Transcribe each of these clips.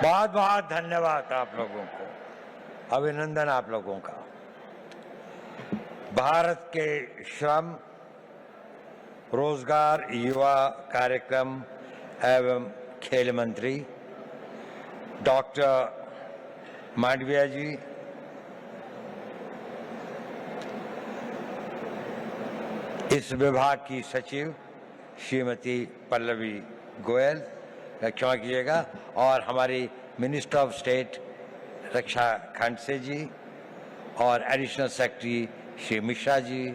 बहुत बहुत धन्यवाद आप लोगों को, अभिनंदन आप लोगों का। भारत के श्रम, रोजगार, युवा कार्यक्रम एवं खेल मंत्री डॉक्टर मांडविया जी, इस विभाग की सचिव श्रीमती पल्लवी गोयल, क्षमा कीजिएगा, और हमारी मिनिस्टर ऑफ स्टेट रक्षा खड़से जी और एडिशनल सेक्रेटरी श्री मिश्रा जी,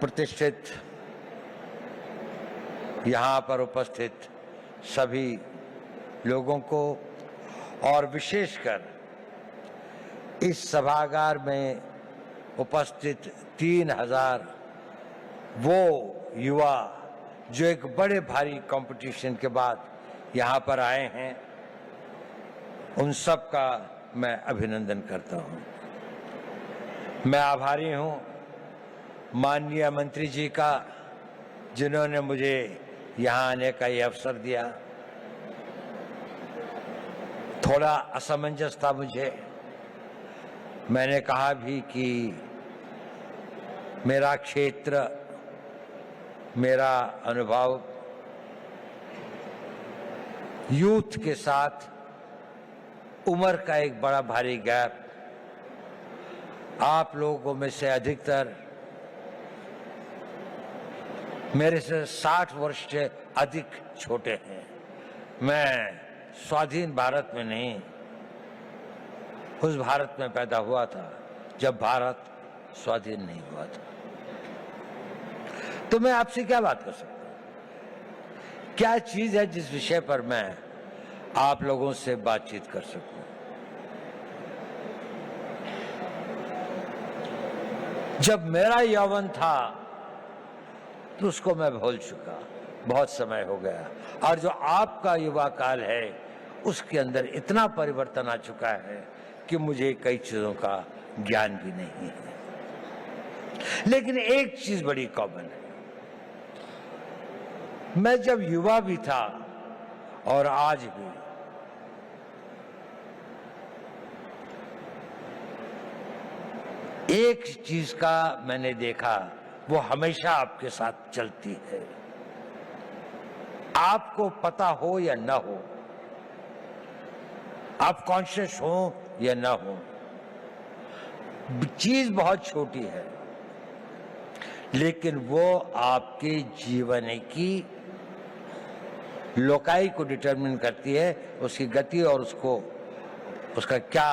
प्रतिष्ठित यहाँ पर उपस्थित सभी लोगों को, और विशेषकर इस सभागार में उपस्थित 3000 वो युवा जो एक बड़े भारी कंपटीशन के बाद यहाँ पर आए हैं, उन सब का मैं अभिनंदन करता हूँ। मैं आभारी हूँ माननीय मंत्री जी का, जिन्होंने मुझे यहाँ आने का ये अवसर दिया। थोड़ा असमंजस था मुझे, मैंने कहा भी कि मेरा क्षेत्र, मेरा अनुभव यूथ के साथ उम्र का एक बड़ा भारी गैप, आप लोगों में से अधिकतर मेरे से 60 वर्ष से अधिक छोटे हैं। मैं स्वाधीन भारत में नहीं, उस भारत में पैदा हुआ था जब भारत स्वाधीन नहीं हुआ था। तो मैं आपसे क्या बात कर सकता हूं? क्या चीज है जिस विषय पर मैं आप लोगों से बातचीत कर सकूं? जब मेरा यौवन था तो उसको मैं भूल चुका, बहुत समय हो गया, और जो आपका युवा काल है उसके अंदर इतना परिवर्तन आ चुका है कि मुझे कई चीजों का ज्ञान भी नहीं है। लेकिन एक चीज बड़ी कॉमन है, मैं जब युवा भी था और आज भी, एक चीज का मैंने देखा, वो हमेशा आपके साथ चलती है, आपको पता हो या ना हो, आप कॉन्शियस हो या ना हो, चीज बहुत छोटी है, लेकिन वो आपके जीवन की लोकाई को डिटरमिन करती है, उसकी गति और उसका क्या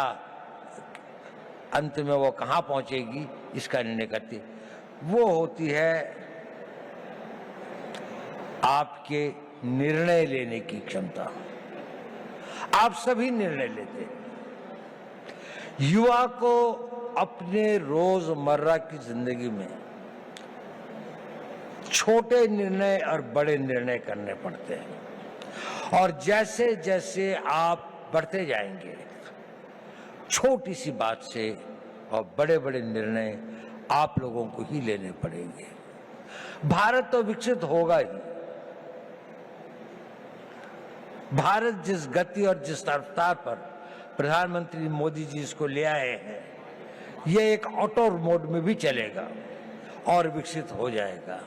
अंत में वो कहां पहुंचेगी, इसका निर्णय करती है। वो होती है आपके निर्णय लेने की क्षमता। आप सभी निर्णय लेते हैं। युवा को अपने रोजमर्रा की जिंदगी में छोटे निर्णय और बड़े निर्णय करने पड़ते हैं, और जैसे जैसे आप बढ़ते जाएंगे, छोटी सी बात से और बड़े बड़े निर्णय आप लोगों को ही लेने पड़ेंगे। भारत तो विकसित होगा ही। भारत जिस गति और जिस रफ्तार पर प्रधानमंत्री मोदी जी इसको ले आए हैं, ये एक ऑटो मोड में भी चलेगा और विकसित हो जाएगा।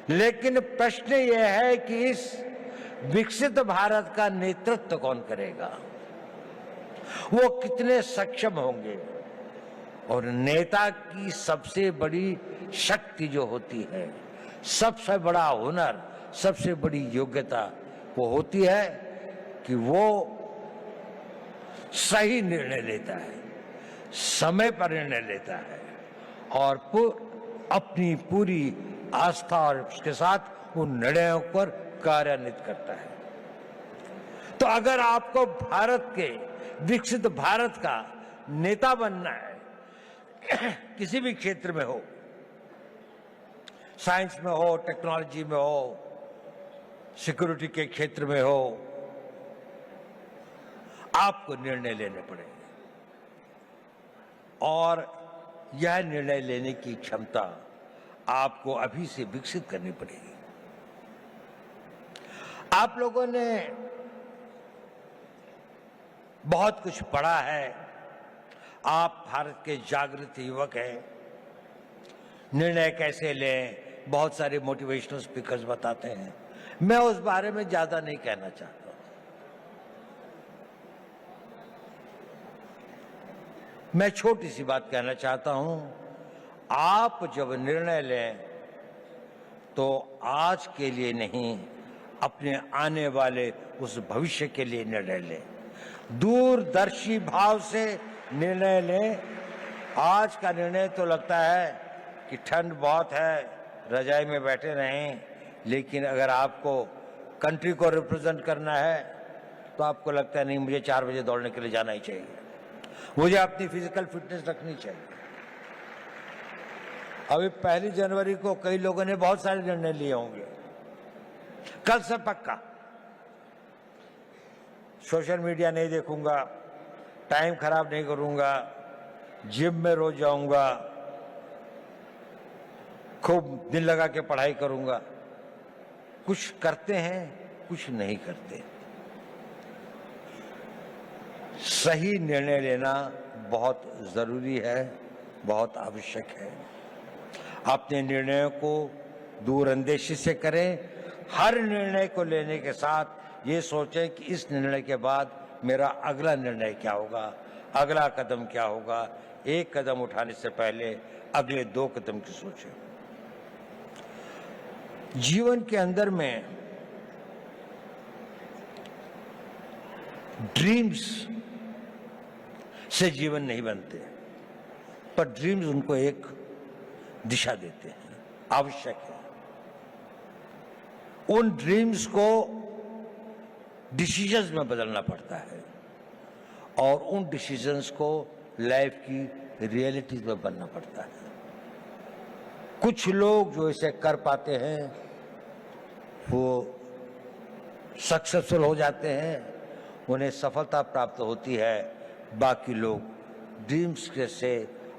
लेकिन प्रश्न यह है कि इस विकसित भारत का नेतृत्व कौन करेगा, वो कितने सक्षम होंगे। और नेता की सबसे बड़ी शक्ति जो होती है, सबसे बड़ा हुनर, सबसे बड़ी योग्यता वो होती है कि वो सही निर्णय लेता है, समय पर निर्णय लेता है, और अपनी पूरी आस्था और उसके साथ उन निर्णयों पर कार्यान्वित करता है। तो अगर आपको भारत के विकसित भारत का नेता बनना है, किसी भी क्षेत्र में हो, साइंस में हो, टेक्नोलॉजी में हो, सिक्योरिटी के क्षेत्र में हो, आपको निर्णय लेने पड़ेंगे, और यह निर्णय लेने की क्षमता आपको अभी से विकसित करनी पड़ेगी। आप लोगों ने बहुत कुछ पढ़ा है, आप भारत के जागृत युवक हैं। निर्णय कैसे लें, बहुत सारे मोटिवेशनल स्पीकर्स बताते हैं। मैं उस बारे में ज्यादा नहीं कहना चाहता। मैं छोटी सी बात कहना चाहता हूं, आप जब निर्णय लें तो आज के लिए नहीं, अपने आने वाले उस भविष्य के लिए निर्णय लें। दूरदर्शी भाव से निर्णय लें। आज का निर्णय तो लगता है कि ठंड बहुत है, रजाई में बैठे रहें, लेकिन अगर आपको कंट्री को रिप्रेजेंट करना है तो आपको लगता है नहीं, मुझे 4 बजे दौड़ने के लिए जाना ही चाहिए, मुझे अपनी फिजिकल फिटनेस रखनी चाहिए। अभी 1 जनवरी को कई लोगों ने बहुत सारे निर्णय लिए होंगे। कल से पक्का सोशल मीडिया नहीं देखूंगा, टाइम खराब नहीं करूंगा, जिम में रोज जाऊंगा, खूब दिल लगा के पढ़ाई करूंगा। कुछ करते हैं, कुछ नहीं करते। सही निर्णय लेना बहुत जरूरी है, बहुत आवश्यक है। अपने निर्णयों को दूरअंदेशी से करें। हर निर्णय को लेने के साथ ये सोचें कि इस निर्णय के बाद मेरा अगला निर्णय क्या होगा, अगला कदम क्या होगा। एक कदम उठाने से पहले अगले 2 कदम की सोचें। जीवन के अंदर में ड्रीम्स से जीवन नहीं बनते, पर ड्रीम्स उनको एक दिशा देते हैं, आवश्यक है। उन ड्रीम्स को डिसीजंस में बदलना पड़ता है और उन डिसीजंस को लाइफ की रियलिटीज में बनना पड़ता है। कुछ लोग जो इसे कर पाते हैं वो सक्सेसफुल हो जाते हैं, उन्हें सफलता प्राप्त होती है। बाकी लोग ड्रीम्स के से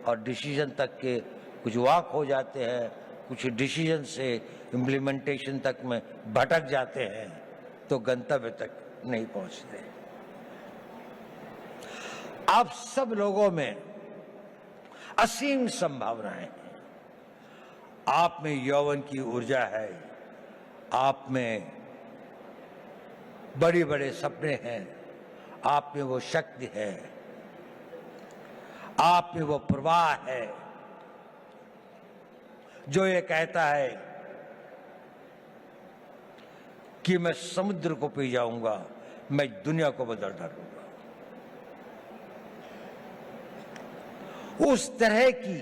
और डिसीजन तक के कुछ वाक हो जाते हैं, कुछ डिसीजन से इम्प्लीमेंटेशन तक में भटक जाते हैं, तो गंतव्य तक नहीं पहुंचते। आप सब लोगों में असीम संभावनाएं हैं। आप में यौवन की ऊर्जा है, आप में बड़े बड़े सपने हैं, आप में वो शक्ति है, आप में वो प्रवाह है जो ये कहता है कि मैं समुद्र को पी जाऊंगा, मैं दुनिया को बदल डालूंगा। उस तरह की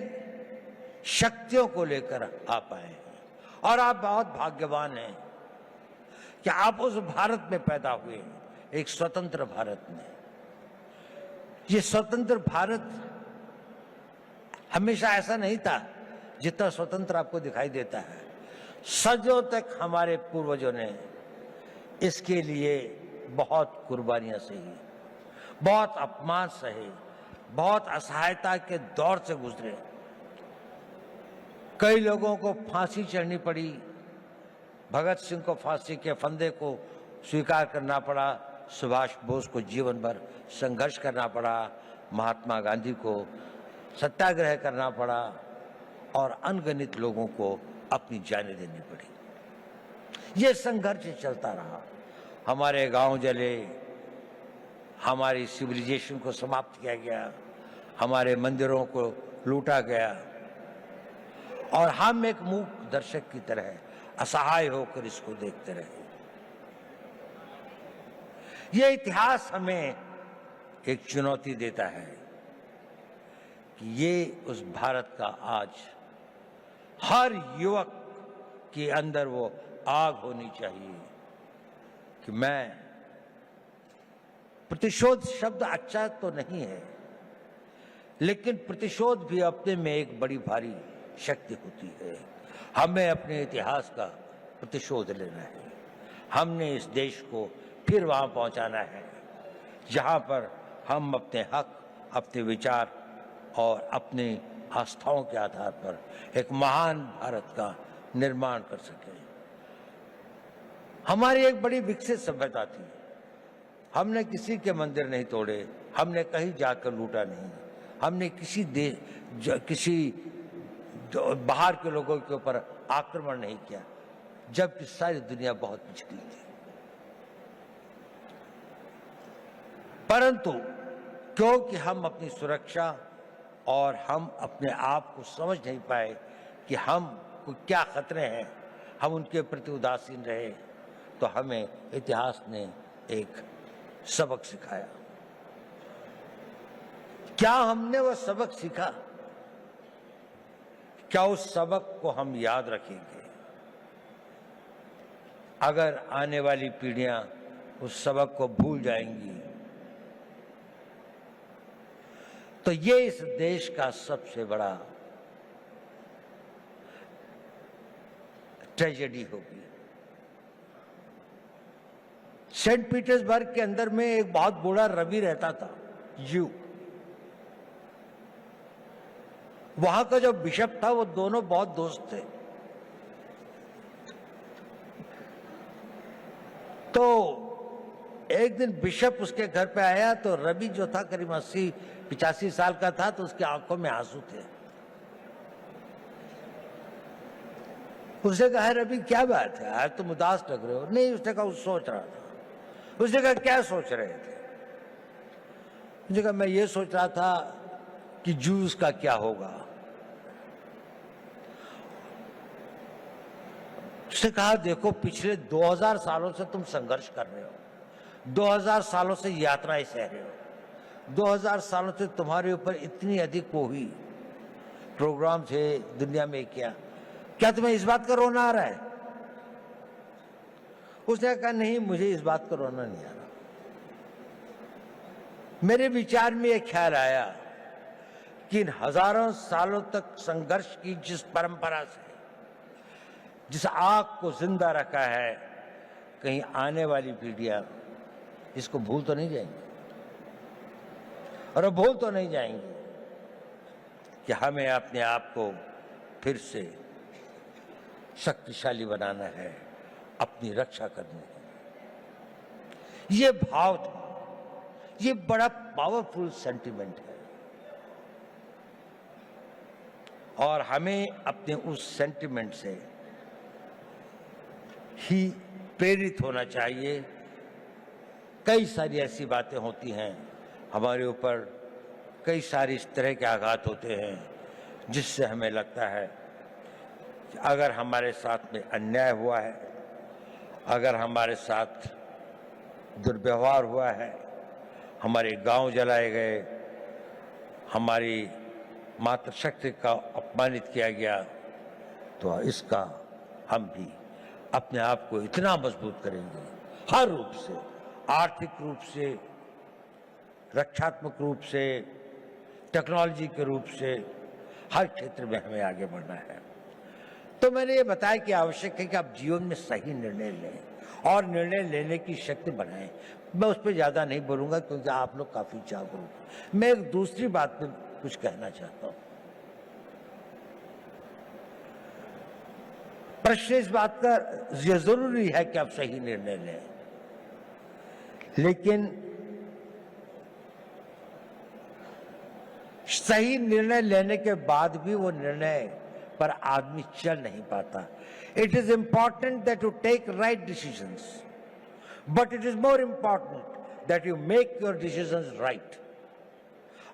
शक्तियों को लेकर आप आए हैं और आप बहुत भाग्यवान हैं कि आप उस भारत में पैदा हुए, एक स्वतंत्र भारत में। ये स्वतंत्र भारत हमेशा ऐसा नहीं था जितना स्वतंत्र आपको दिखाई देता है। सदियों तक हमारे पूर्वजों ने इसके लिए बहुत कुर्बानियां सही, बहुत अपमान सहे, बहुत असहायता के दौर से गुजरे। कई लोगों को फांसी चढ़नी पड़ी, भगत सिंह को फांसी के फंदे को स्वीकार करना पड़ा, सुभाष बोस को जीवन भर संघर्ष करना पड़ा, महात्मा गांधी को सत्याग्रह करना पड़ा और अनगिनत लोगों को अपनी जानें देनी पड़ी। ये संघर्ष चलता रहा। हमारे गांव जले, हमारी सिविलाइजेशन को समाप्त किया गया, हमारे मंदिरों को लूटा गया और हम एक मूक दर्शक की तरह असहाय होकर इसको देखते रहे। ये इतिहास हमें एक चुनौती देता है कि ये उस भारत का आज हर युवक के अंदर वो आग होनी चाहिए कि मैं, प्रतिशोध शब्द अच्छा तो नहीं है, लेकिन प्रतिशोध भी अपने में एक बड़ी भारी शक्ति होती है। हमें अपने इतिहास का प्रतिशोध लेना है। हमने इस देश को फिर वहां पहुंचाना है जहां पर हम अपने हक, अपने विचार और अपनी आस्थाओं के आधार पर एक महान भारत का निर्माण कर सके। हमारी एक बड़ी विकसित सभ्यता थी। हमने किसी के मंदिर नहीं तोड़े, हमने कहीं जाकर लूटा नहीं, हमने किसी बाहर के लोगों के ऊपर आक्रमण नहीं किया, जबकि सारी दुनिया बहुत पिछड़ी थी। परंतु क्योंकि हम अपनी सुरक्षा और हम अपने आप को समझ नहीं पाए कि हम को क्या खतरे हैं, हम उनके प्रति उदासीन रहे, तो हमें इतिहास ने एक सबक सिखाया। क्या हमने वह सबक सीखा? क्या उस सबक को हम याद रखेंगे? अगर आने वाली पीढ़ियां उस सबक को भूल जाएंगी तो ये इस देश का सबसे बड़ा ट्रेजेडी होगी। सेंट पीटर्सबर्ग के अंदर में एक बहुत बूढ़ा रवि रहता था, यू। वहां का जो बिशप था वो दोनों बहुत दोस्त थे। तो एक दिन बिशप उसके घर पे आया तो रवि जो था करीब 80-85 साल का था, तो उसकी आंखों में आंसू थे। उसने कहा, रवि क्या बात है, आज तुम उदास लग रहे हो? नहीं, उसने कहा, सोच रहा था। उसने कहा, क्या सोच रहे थे? उसने कहा, मैं ये सोच रहा था कि जूस का क्या होगा। उसने कहा, देखो पिछले 2000 सालों से तुम संघर्ष कर रहे हो, 2000 सालों से यात्राएं सह रहे हो, 2000 सालों से तुम्हारे ऊपर इतनी अधिक वो हुई, प्रोग्राम थे दुनिया में, क्या तुम्हें इस बात का रोना आ रहा है? उसने कहा, नहीं, मुझे इस बात का रोना नहीं आ रहा। मेरे विचार में यह ख्याल आया कि इन हजारों सालों तक संघर्ष की जिस परंपरा से, जिस आग को जिंदा रखा है, कहीं आने वाली पीढ़ियां इसको भूल तो नहीं जाएंगी, और भूल तो नहीं जाएंगी कि हमें अपने आप को फिर से शक्तिशाली बनाना है, अपनी रक्षा करनी है। ये भाव था, ये बड़ा पावरफुल सेंटिमेंट है, और हमें अपने उस सेंटिमेंट से ही प्रेरित होना चाहिए। कई सारी ऐसी बातें होती हैं हमारे ऊपर, कई सारे इस तरह के आघात होते हैं जिससे हमें लगता है कि अगर हमारे साथ में अन्याय हुआ है, अगर हमारे साथ दुर्व्यवहार हुआ है, हमारे गांव जलाए गए, हमारी मातृशक्ति का अपमानित किया गया, तो इसका हम भी अपने आप को इतना मजबूत करेंगे, हर रूप से, आर्थिक रूप से, रक्षात्मक रूप से, टेक्नोलॉजी के रूप से, हर क्षेत्र में हमें आगे बढ़ना है। तो मैंने ये बताया कि आवश्यक है कि आप जीवन में सही निर्णय लें और निर्णय लेने की शक्ति बनाएं। मैं उस पर ज्यादा नहीं बोलूंगा क्योंकि आप लोग काफी जागरूक हैं। मैं एक दूसरी बात पे कुछ कहना चाहता हूं। प्रश्न इस बात का ये जरूरी है कि आप सही निर्णय लें, लेकिन सही निर्णय लेने के बाद भी वो निर्णय पर आदमी चल नहीं पाता। It is important that you take right decisions, but it is more important that you make your decisions right.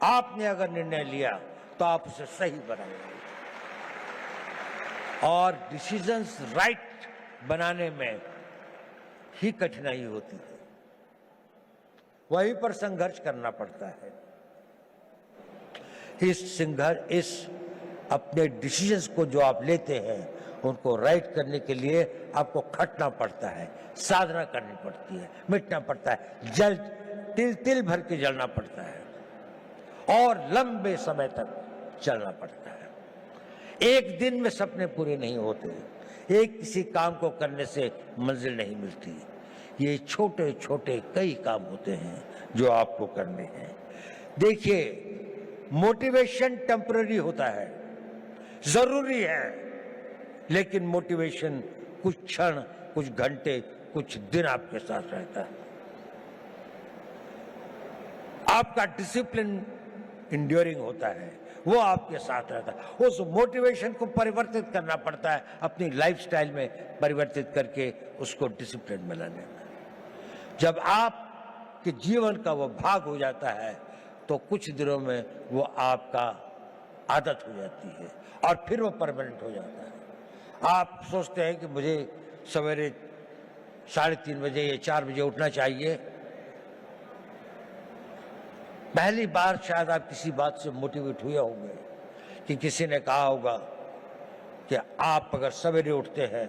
आपने अगर निर्णय लिया तो आप उसे सही बनाएंगे, और डिसीजंस राइट बनाने में ही कठिनाई होती है, वहीं पर संघर्ष करना पड़ता है। इस अपने डिसीजंस को जो आप लेते हैं उनको राइट करने के लिए आपको खटना पड़ता है, साधना करनी पड़ती है, मिटना पड़ता है, जल तिल तिल भर के जलना पड़ता है, और लंबे समय तक चलना पड़ता है। एक दिन में सपने पूरे नहीं होते, एक किसी काम को करने से मंजिल नहीं मिलती। ये छोटे छोटे कई काम होते हैं जो आपको करने हैं। देखिए, मोटिवेशन टेम्पररी होता है, जरूरी है, लेकिन मोटिवेशन कुछ क्षण, कुछ घंटे, कुछ दिन आपके साथ रहता है। आपका डिसिप्लिन इंड्योरिंग होता है, वो आपके साथ रहता है। उस मोटिवेशन को परिवर्तित करना पड़ता है, अपनी लाइफस्टाइल में परिवर्तित करके उसको डिसिप्लिन में लाने में। जब आपके जीवन का वो भाग हो जाता है तो कुछ दिनों में वो आपका आदत हो जाती है और फिर वो परमानेंट हो जाता है। आप सोचते हैं कि मुझे सवेरे 3:30 बजे या 4 बजे उठना चाहिए। पहली बार शायद आप किसी बात से मोटिवेट हुए होंगे कि किसी ने कहा होगा कि आप अगर सवेरे उठते हैं,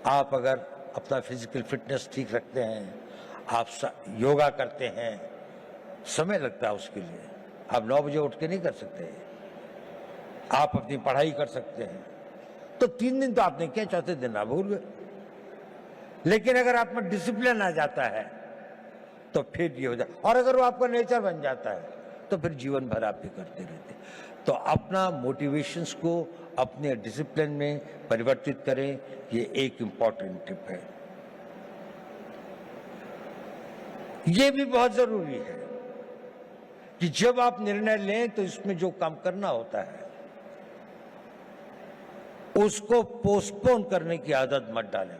आप अगर अपना फिजिकल फिटनेस ठीक रखते हैं, आप योगा करते हैं, समय लगता है उसके लिए। आप 9 बजे उठ के नहीं कर सकते। आप अपनी पढ़ाई कर सकते हैं। तो 3 दिन तो आपने किया, चौथे दिन आप भूल गए। लेकिन अगर आप में डिसिप्लिन आ जाता है तो फिर ये हो जाए, और अगर वो आपका नेचर बन जाता है तो फिर जीवन भर आप ये करते रहते। तो अपना मोटिवेशंस को अपने डिसिप्लिन में परिवर्तित करें, ये एक इंपॉर्टेंट टिप है। ये भी बहुत जरूरी है कि जब आप निर्णय लें तो इसमें जो काम करना होता है उसको पोस्टपोन करने की आदत मत डालें।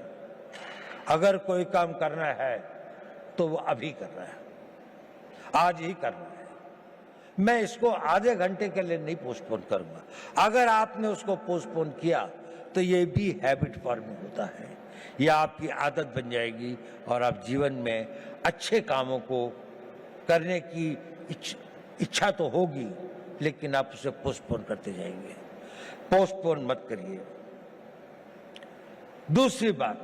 अगर कोई काम करना है तो वो अभी करना है, आज ही करना है। मैं इसको आधे घंटे के लिए नहीं पोस्टपोन करूंगा। अगर आपने उसको पोस्टपोन किया तो ये भी हैबिट फॉर्मिंग होता है, यह आपकी आदत बन जाएगी और आप जीवन में अच्छे कामों को करने की इच्छा तो होगी, लेकिन आप उसे पोस्टपोन करते जाएंगे। पोस्टपोन मत करिए। दूसरी बात,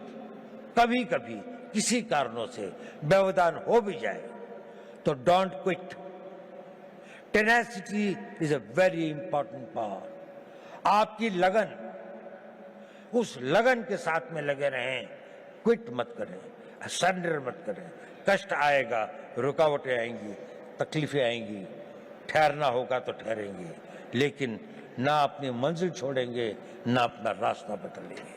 कभी कभी किसी कारणों से व्यवधान हो भी जाए तो don't quit. Tenacity is a very important power. आपकी लगन, उस लगन के साथ में लगे रहें, क्विट मत करें, सरेंडर मत करें। कष्ट आएगा, रुकावटें आएंगी, तकलीफें आएंगी, ठहरना होगा तो ठहरेंगे, लेकिन ना अपनी मंजिल छोड़ेंगे, ना अपना रास्ता बदलेंगे।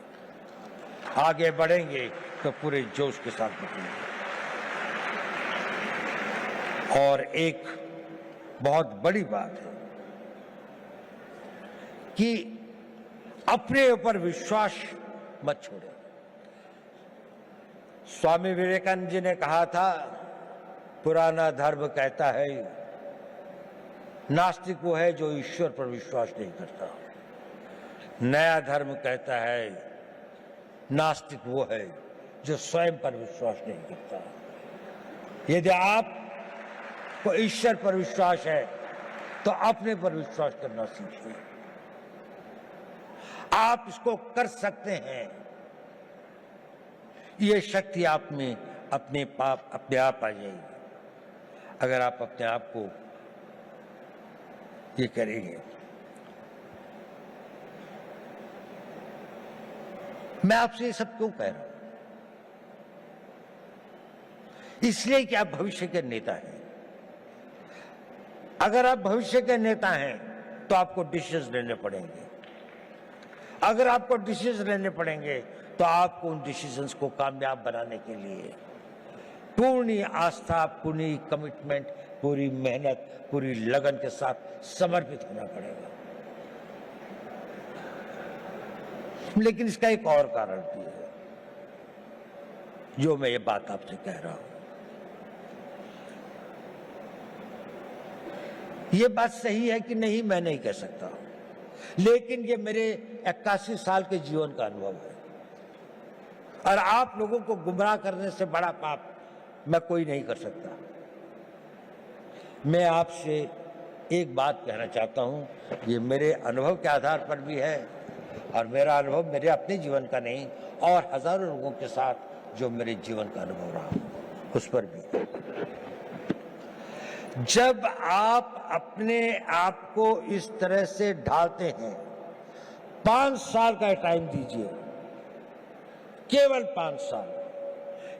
आगे बढ़ेंगे तो पूरे जोश के साथ बढ़ेंगे। और एक बहुत बड़ी बात है कि अपने ऊपर विश्वास मत छोड़ें। स्वामी विवेकानंद जी ने कहा था, पुराना धर्म कहता है नास्तिक वो है जो ईश्वर पर विश्वास नहीं करता। नया धर्म कहता है नास्तिक वो है जो स्वयं पर विश्वास नहीं करता। यदि आपको ईश्वर पर विश्वास है तो अपने पर विश्वास करना सीखिए। आप इसको कर सकते हैं। ये शक्ति आप में अपने आप आ जाएगी अगर आप अपने आप को ये करेंगे। मैं आपसे ये सब क्यों कह रहा हूं? इसलिए कि आप भविष्य के नेता हैं। अगर आप भविष्य के नेता हैं तो आपको डिसीजन लेने पड़ेंगे। अगर आपको डिसीजन लेने पड़ेंगे तो आपको उन डिसीजंस को कामयाब बनाने के लिए पूर्ण आस्था, पूरी कमिटमेंट, पूरी मेहनत, पूरी लगन के साथ समर्पित होना पड़ेगा। लेकिन इसका एक और कारण भी है जो मैं ये बात आपसे कह रहा हूं। ये बात सही है कि नहीं मैं नहीं कह सकता, लेकिन ये मेरे 81 साल के जीवन का अनुभव है। और आप लोगों को गुमराह करने से बड़ा पाप मैं कोई नहीं कर सकता। मैं आपसे एक बात कहना चाहता हूं, ये मेरे अनुभव के आधार पर भी है और मेरा अनुभव मेरे अपने जीवन का नहीं और हजारों लोगों के साथ जो मेरे जीवन का अनुभव रहा उस पर भी। जब आप अपने आप को इस तरह से ढालते हैं, 5 साल का टाइम दीजिए, केवल 5 साल,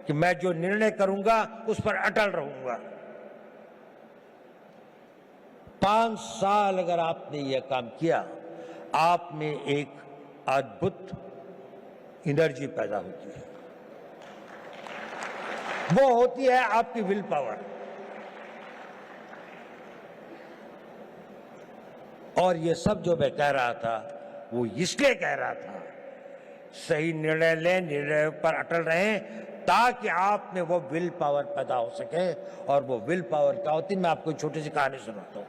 कि मैं जो निर्णय करूंगा उस पर अटल रहूंगा। 5 साल अगर आपने यह काम किया, आप में एक अद्भुत एनर्जी पैदा होती है। वो होती है आपकी विल पावर। और ये सब जो मैं कह रहा था वो इसलिए कह रहा था, सही निर्णय लें, निर्णय पर अटल रहें, ताकि आप में वो विल पावर पैदा हो सके। और वो विल पावर क्या होती है, मैं आपको छोटी सी कहानी सुनाता हूं।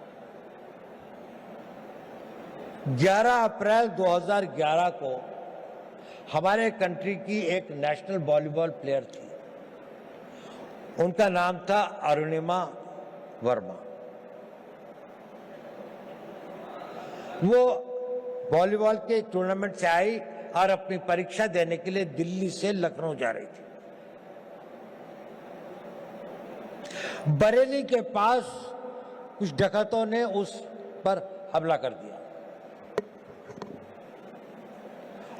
11 अप्रैल 2011 को हमारे कंट्री की एक नेशनल वॉलीबॉल प्लेयर थी, उनका नाम था अरुणिमा वर्मा। वो वॉलीबॉल के टूर्नामेंट से आई और अपनी परीक्षा देने के लिए दिल्ली से लखनऊ जा रही थी। बरेली के पास कुछ डकैतों ने उस पर हमला कर दिया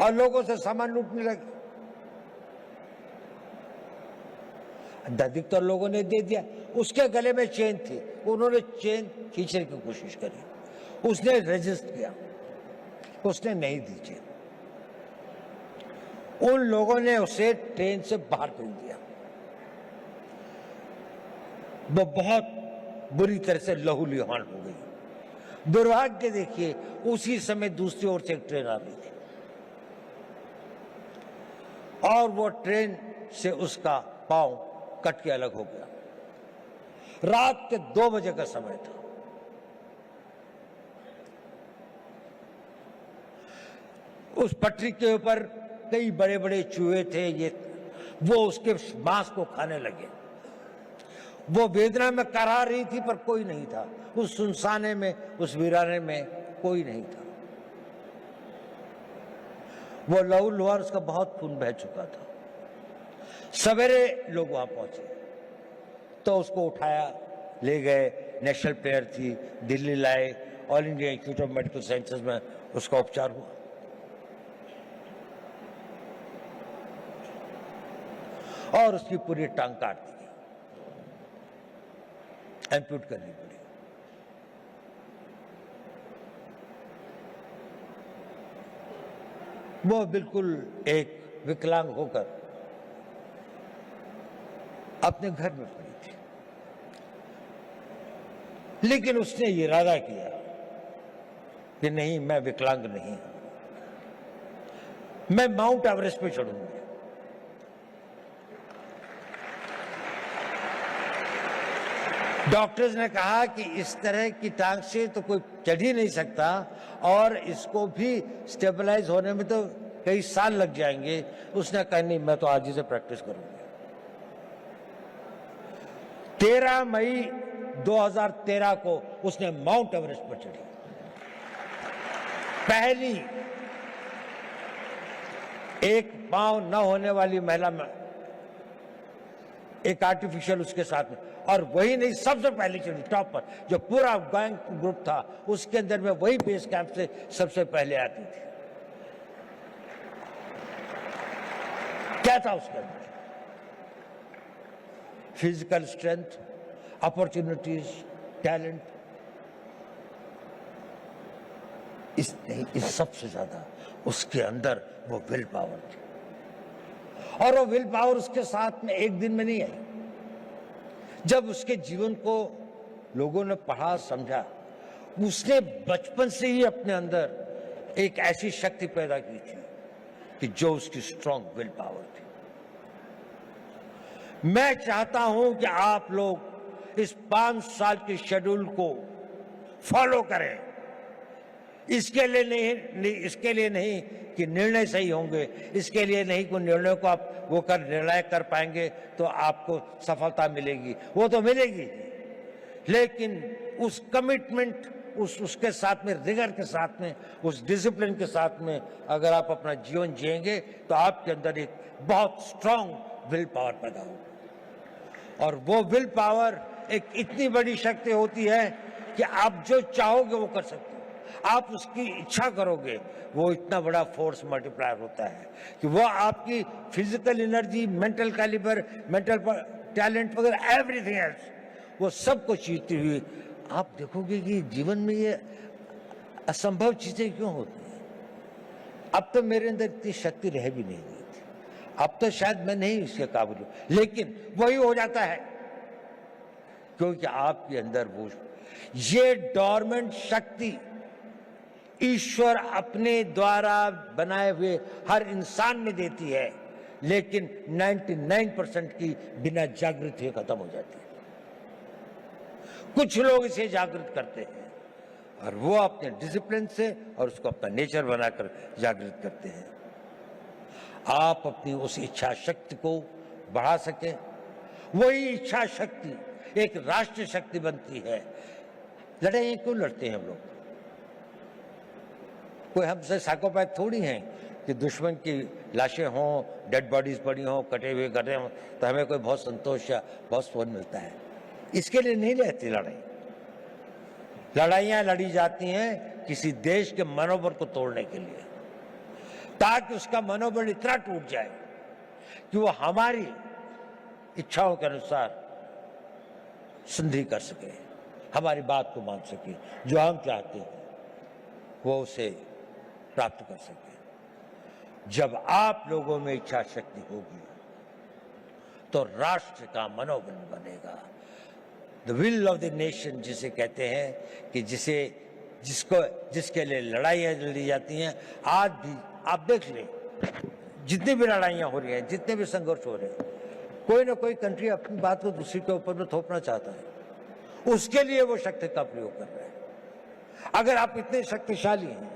और लोगों से सामान लूटने लगे। अधिकतर लोगों ने दे दिया। उसके गले में चेन थी, उन्होंने चेन खींचने की कोशिश करी, उसने रेजिस्ट किया, उसने नहीं दी चेन। उन लोगों ने उसे ट्रेन से बाहर कर दिया। वो बहुत बुरी तरह से लहूलुहान हो गई। दुर्भाग्य देखिए, उसी समय दूसरी ओर से एक ट्रेन आ रही थी और वो ट्रेन से उसका पांव कट के अलग हो गया। रात के 2 बजे का समय था। उस पटरी के ऊपर कई बड़े बड़े चूहे थे, वो उसके मांस को खाने लगे। वो वेदना में कराह रही थी पर कोई नहीं था। उस सुनसाने में, उस वीराने में कोई नहीं था। वो लहूलुहान, उसका बहुत खून बह चुका था। सवेरे लोग वहां पहुंचे तो उसको उठाया, ले गए। नेशनल प्लेयर थी, दिल्ली लाए, all India institute of medical sciences में उसका उपचार हुआ। और उसकी पूरी टांग काट दी गई, एम्प्यूट करनी पड़ी। वो बिल्कुल एक विकलांग होकर अपने घर में पड़ी थी, लेकिन उसने ये इरादा किया कि नहीं, मैं विकलांग नहीं हूं, मैं माउंट एवरेस्ट पे चढ़ूंगी। डॉक्टर्स ने कहा कि इस तरह की टांग से तो कोई चढ़ ही नहीं सकता और इसको भी स्टेबलाइज होने में तो कई साल लग जाएंगे। उसने कहा नहीं, मैं तो आज ही से प्रैक्टिस करूंगी। 13 मई 2013 को उसने माउंट एवरेस्ट पर चढ़ी। पहली एक पांव न होने वाली महिला में एक आर्टिफिशियल उसके साथ में, और वही नहीं, सबसे पहले चढ़ी टॉप पर। जो पूरा गैंग ग्रुप था उसके अंदर में वही बेस कैंप से सबसे पहले आती थी। क्या था उसके अंदर? Physical strength, opportunities, talent. इस सबसे ज्यादा उसके अंदर वो विल पावर थी। और वो विल पावर उसके साथ में एक दिन में नहीं आई। जब उसके जीवन को लोगों ने पढ़ा, समझा, उसने बचपन से ही अपने अंदर एक ऐसी शक्ति पैदा की थी कि जो उसकी स्ट्रॉन्ग विल पावर थी। मैं चाहता हूं कि आप लोग इस 5 साल के शेड्यूल को फॉलो करें। इसके लिए नहीं कि निर्णय सही होंगे, इसके लिए नहीं कि निर्णय को आप निर्णय कर पाएंगे तो आपको सफलता मिलेगी, वो तो मिलेगी, लेकिन उस कमिटमेंट, उसके साथ में, रिगर के साथ में, उस डिसिप्लिन के साथ में अगर आप अपना जीवन जिएंगे तो आपके अंदर एक बहुत स्ट्रांग विल पावर पैदा होगी। और वो विल पावर एक इतनी बड़ी शक्ति होती है कि आप जो चाहोगे वो कर सकते हो। आप उसकी इच्छा करोगे, वो इतना बड़ा फोर्स मल्टीप्लायर होता है कि वो आपकी physical energy, mental calibre, mental talent वगैरह, एवरीथिंग एल्स, वो सब कुछ जीतती हुई आप देखोगे कि जीवन में ये असंभव चीजें क्यों होती हैं। अब तो मेरे अंदर इतनी शक्ति रह भी नहीं गई थी, अब तो शायद मैं नहीं इसके काबिल हूं, लेकिन वही हो जाता है क्योंकि आपके अंदर वो ये डोरमेंट शक्ति ईश्वर अपने द्वारा बनाए हुए हर इंसान में देती है, लेकिन 99% की बिना जागृति हुए खत्म हो जाती है। कुछ लोग इसे जागृत करते हैं और वो अपने डिसिप्लिन से और उसको अपना नेचर बनाकर जागृत करते हैं। आप अपनी उस इच्छा शक्ति को बढ़ा सके, वही इच्छा शक्ति एक राष्ट्र शक्ति बनती है। लड़ाई क्यों लड़ते हैं हम लोग? कोई हमसे साइकोपैथ थोड़ी हैं कि दुश्मन की लाशें हों, डेड बॉडीज पड़ी हों, कटे हुए गटे हों तो हमें कोई बहुत संतोष या बहुत सुकून मिलता है। इसके लिए नहीं रहती लड़ाई। लड़ाइयां लड़ी जाती हैं किसी देश के मनोबल को तोड़ने के लिए, ताकि उसका मनोबल इतना टूट जाए कि वो हमारी इच्छाओं के अनुसार संधि कर सके, हमारी बात को मान सके, जो हम चाहते हैं वो उसे प्राप्त कर सके। जब आप लोगों में इच्छा शक्ति होगी तो राष्ट्र का मनोबल बनेगा। The will of the nation जिसे कहते हैं कि जिसके लिए लड़ाइयां लड़ी जाती हैं। आज भी आप देख लें, जितनी भी लड़ाइयां हो रही हैं, जितने भी संघर्ष हो रहे हैं, कोई ना कोई कंट्री अपनी बात को दूसरी के ऊपर में थोपना चाहता है, उसके लिए वो शक्ति का प्रयोग कर रहा है। अगर आप इतने शक्तिशाली हैं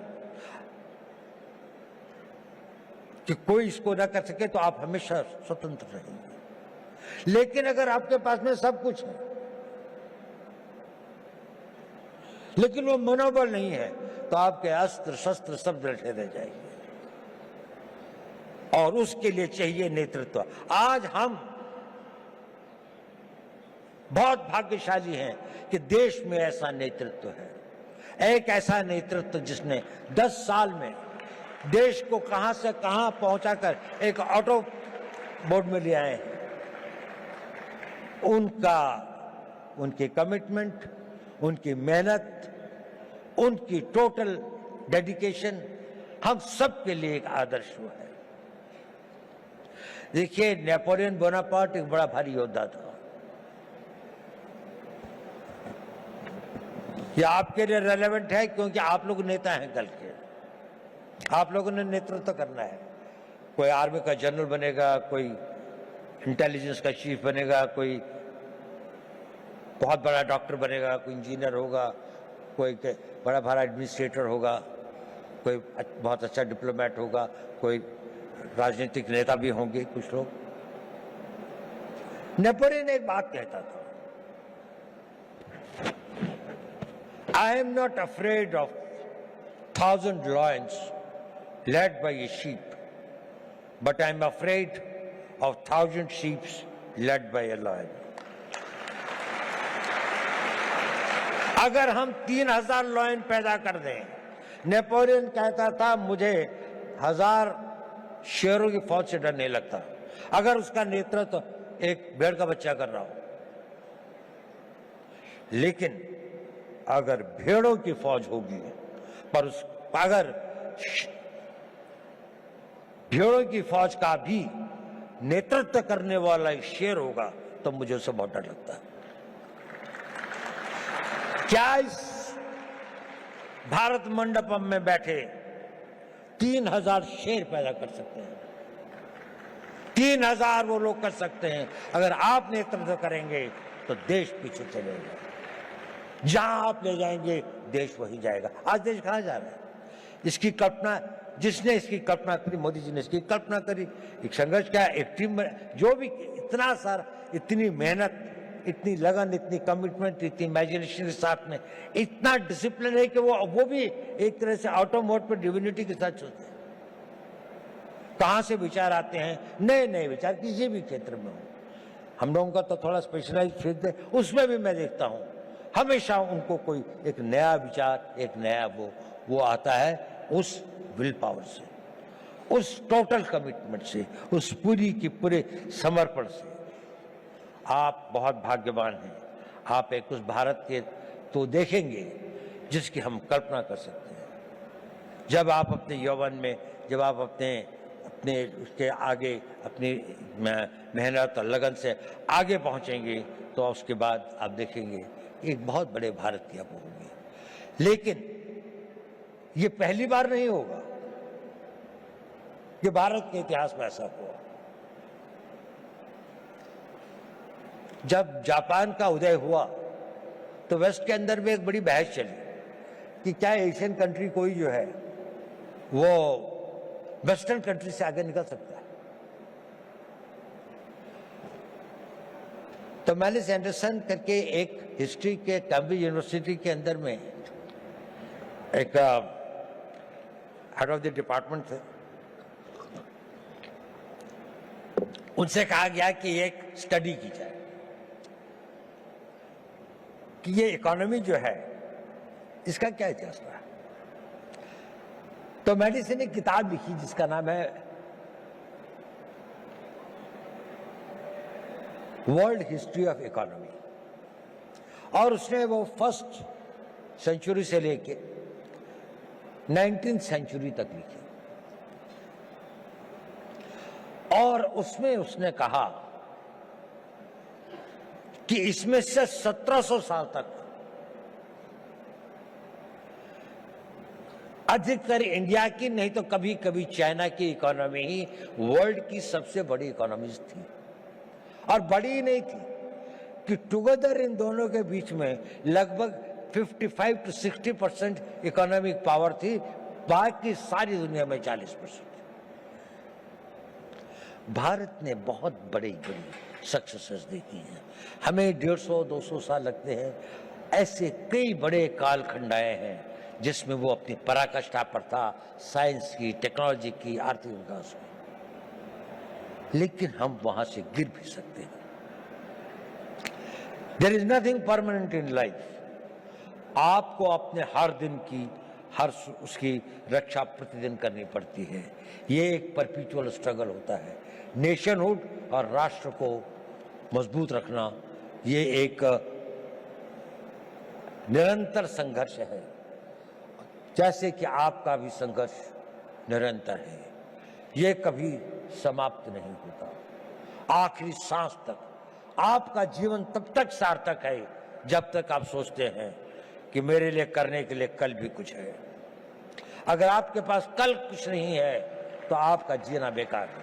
कि कोई इसको ना कर सके तो आप हमेशा स्वतंत्र रहेंगे। लेकिन अगर आपके पास में सब कुछ है लेकिन वो मनोबल नहीं है तो आपके अस्त्र शस्त्र सब रखे रह जाएंगे, और उसके लिए चाहिए नेतृत्व। आज हम बहुत भाग्यशाली हैं कि देश में ऐसा नेतृत्व है, एक ऐसा नेतृत्व जिसने 10 साल में देश को कहां से कहां पहुंचाकर एक ऑटो बोर्ड में ले आए हैं। उनकी कमिटमेंट, उनकी मेहनत, उनकी टोटल डेडिकेशन हम सब के लिए एक आदर्श हुआ है। देखिए, नेपोलियन बोनापार्ट एक बड़ा भारी योद्धा था। ये आपके लिए रेलेवेंट है क्योंकि आप लोग नेता हैं कल के, आप लोगों ने नेतृत्व करना है। कोई आर्मी का जनरल बनेगा, कोई इंटेलिजेंस का चीफ बनेगा, कोई बहुत बड़ा डॉक्टर बनेगा, कोई इंजीनियर होगा, कोई बड़ा बड़ा एडमिनिस्ट्रेटर होगा, कोई बहुत अच्छा डिप्लोमेट होगा, कोई राजनीतिक नेता भी होंगे कुछ लोग। नेपोलियन एक बात कहता था, I am not afraid of 1000 lions led by a sheep, but I am afraid of 1000 sheep led by a lion. अगर हम 3000 लॉयन पैदा कर दें, नेपोलियन कहता था मुझे 1000 शेरों की फौज से डर नहीं लगता अगर उसका नेतृत्व एक भेड़ का बच्चा कर रहा हो। लेकिन अगर भेड़ों की फौज होगी पर अगर भेड़ों की फौज का भी नेतृत्व करने वाला एक शेर होगा तो मुझे उससे बहुत डर लगता है। क्या इस भारत मंडपम में बैठे 3000 शेर पैदा कर सकते हैं? 3000 वो लोग कर सकते हैं। अगर आप नेतृत्व करेंगे तो देश पीछे चलेगा, जहां आप ले जाएंगे देश वही जाएगा। आज देश कहां जा रहा है? इसकी कल्पना जिसने इसकी कल्पना करी, मोदी जी ने इसकी कल्पना करी। एक संघर्ष क्या, एक टीम, जो भी इतना सारा, इतनी मेहनत, इतनी लगन, इतनी कमिटमेंट, इतनी इमेजिनेशन के साथ में इतना डिसिप्लिन है कि वो भी एक तरह से ऑटो मोड पर डिविनिटी के साथ चलते हैं। कहां से विचार आते हैं, नए नए विचार, किसी भी क्षेत्र में हो। हम लोगों का तो थोड़ा स्पेशलाइज फील्ड है, उसमें भी मैं देखता हूं हमेशा उनको कोई एक नया विचार, एक नया वो आता है उस विल पावर से, उस टोटल कमिटमेंट से, उस पूरी की पूरे समर्पण से। आप बहुत भाग्यवान हैं। आप एक उस भारत के तो देखेंगे जिसकी हम कल्पना कर सकते हैं। जब आप अपने यौवन में, जब आप अपने उसके आगे अपनी मेहनत और लगन से आगे पहुंचेंगे तो उसके बाद आप देखेंगे एक बहुत बड़े भारत की आप होंगे। लेकिन ये पहली बार नहीं होगा कि भारत के इतिहास में ऐसा हुआ। जब जापान का उदय हुआ तो वेस्ट के अंदर में एक बड़ी बहस चली कि क्या एशियन कंट्री कोई जो है वो वेस्टर्न कंट्री से आगे निकल सकता है। तो मैलिस एंडरसन करके एक हिस्ट्री के कैम्ब्रिज यूनिवर्सिटी के अंदर में एक हेड ऑफ द डिपार्टमेंट थे, उनसे कहा गया कि एक स्टडी की जाए कि ये इकोनॉमी जो है इसका क्या इतिहास रहा है। तो मैलिस ने किताब लिखी जिसका नाम है वर्ल्ड हिस्ट्री ऑफ इकोनॉमी, और उसने वो फर्स्ट सेंचुरी से लेके 19th सेंचुरी तक लिखी, और उसमें उसने कहा कि इसमें से 1700 साल तक अधिकतर इंडिया की नहीं तो कभी कभी चाइना की इकोनॉमी ही वर्ल्ड की सबसे बड़ी इकोनॉमीज थी। और बड़ी नहीं थी कि टुगेदर इन दोनों के बीच में लगभग 55 to 60% इकोनॉमिक पावर थी, बाकी सारी दुनिया में 40%। भारत ने बहुत बड़ी बड़ी सक्सेसेस देखी हैं। हमें 150-200 साल लगते हैं। ऐसे कई बड़े कालखंड आए हैं जिसमें वो अपनी पराकाष्ठा पर था, साइंस की, टेक्नोलॉजी की, आर्थिक विकास की, लेकिन हम वहां से गिर भी सकते हैं। There is nothing permanent in life. आपको अपने हर दिन की उसकी रक्षा प्रतिदिन करनी पड़ती है। ये एक परपेचुअल स्ट्रगल होता है। नेशनहुड और राष्ट्र को मजबूत रखना ये एक निरंतर संघर्ष है, जैसे कि आपका भी संघर्ष निरंतर है। ये कभी समाप्त नहीं होता। आखिरी सांस तक आपका जीवन तब तक सार्थक है जब तक आप सोचते हैं कि मेरे लिए करने के लिए कल भी कुछ है। अगर आपके पास कल कुछ नहीं है तो आपका जीना बेकार है।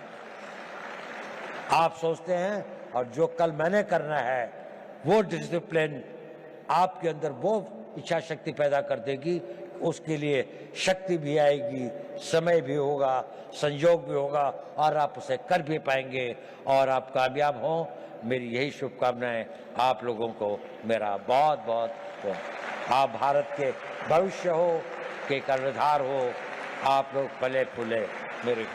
आप सोचते हैं और जो कल मैंने करना है वो डिसिप्लिन आपके अंदर वो इच्छा शक्ति पैदा कर देगी, उसके लिए शक्ति भी आएगी, समय भी होगा, संयोग भी होगा और आप उसे कर भी पाएंगे और आप कामयाब हों। मेरी यही शुभकामनाएं आप लोगों को, मेरा बहुत बहुत आप भारत के भविष्य हो, के कर्णधार हो, आप लोग फले फूले मेरे